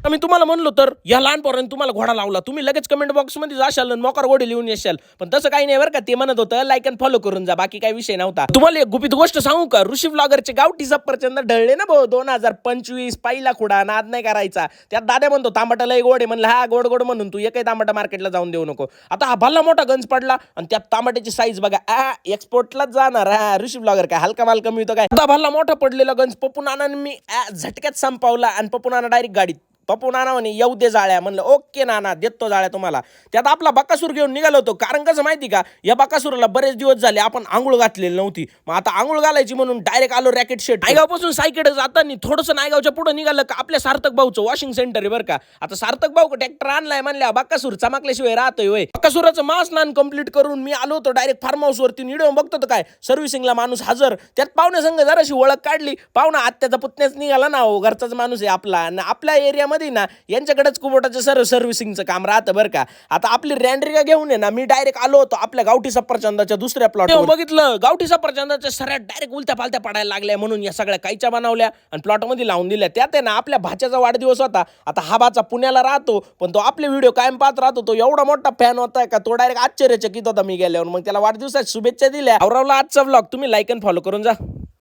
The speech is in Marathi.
मी तुम्हाला म्हणलो तर या लहान पोरांनी तुम्हाला घोडा लावला, तुम्ही लगेच कमेंट बॉक्समध्ये जाशाल आणि मोकार घोडे लिहून येशाल. पण तसं काही नाही बरं का. ते म्हणत होतं लाईक अँड फॉलो करून जा, बाकी काही विषय नव्हता. तुम्हाला एक गुपित गोष्ट सांगू का, ऋषी व्लॉगरचे गावठी सफरचंद ढळले ना भाऊ 2025 पहिला खुडा, नाद नाही करायचा. त्यात दादा म्हणतो तांबटा लय गोड आहे. म्हणलं हा गोड गोड म्हणून तू एकही तांबटा मार्केटला जाऊन देऊ नको. आता हा भल्ला मोठा गंज पडला आणि त्यात तांबट्याची साईज बघा, एक्सपोर्टलाच जाणार. हा ऋषी व्लॉगर काय हलका माल कमी होतो काय. आता भल्ला मोठा पडलेला गंज पप्पू नानाने मी झटक्यात संपवला आणि पप्पू नाना डायरेक्ट गाडीत. पप्पू नाना म्हणे येऊ दे जाळ्या. म्हणलं ओके नाना देतो जाळ्या तुम्हाला. त्यात आपला बकासूर घेऊन निघालो होतो. कारण कसं माहिती का, या बकासूरला बरेच दिवस झाले आपण आंघोळ घातलेली नव्हती. मग आता आंघोळ घालायची म्हणून डायरेक्ट आलो रॅकेट शेट. नायगावपासून सायकडे जाताना थोडंसं नायगावच्या पुढे निघालं का आपल्या सार्थक भाऊचं वॉशिंग सेंटर आहे बरं का. आता सार्थक भाऊ ट्रॅक्टर आणलाय म्हणल्या बकासूर चमकल्याशिवाय राहतोय होय. बकासुराचं मास स्नान कंप्लीट करून मी आलो होतो डायरेक्ट फार्म हाऊस वरती. व्हिडिओ बघतो काय सर्व्हिसिंगला माणूस हजर. त्यात पाहुण्या संघ जराशी ओळख काढली. पाहुणा आत्याचा पुतण्याच निघाला ना, हो घरचाच माणूस आहे आपला. आपल्या एरियामध्ये ना यांच्याकडेच कुबोटाचं सर्व्हिसिंगचं काम राहतं बरं का. आता आपली रँड्रिका घेऊन आहे ना, मी डायरेक्ट आलो होतो आपल्या गावठी सफरचंदाच्या दुसऱ्या प्लॉट. बघितलं गावठी सफरचंदाच्या सऱ्या डायरेक्ट उलट्या पालत्या पडायला लागल्या. म्हणून या सगळ्या कायच्या बनवल्या आणि प्लॉटमध्ये लावून दिल्या. त्यात आहे ना आपल्या भाच्याचा वाढदिवस होता. आता हा भाचा पुण्याला राहतो पण तो आपले व्हिडिओ कायम पाहत राहतो. तो एवढा मोठा फॅन होता का तो डायरेक्ट आश्चर्यचकित होता मी गेल्यावर. मग त्याला वाढदिवसाच्या शुभेच्छा दिल्या. आवरवला आजचा व्लॉग. तुम्ही लाईक अँड फॉलो करून जा.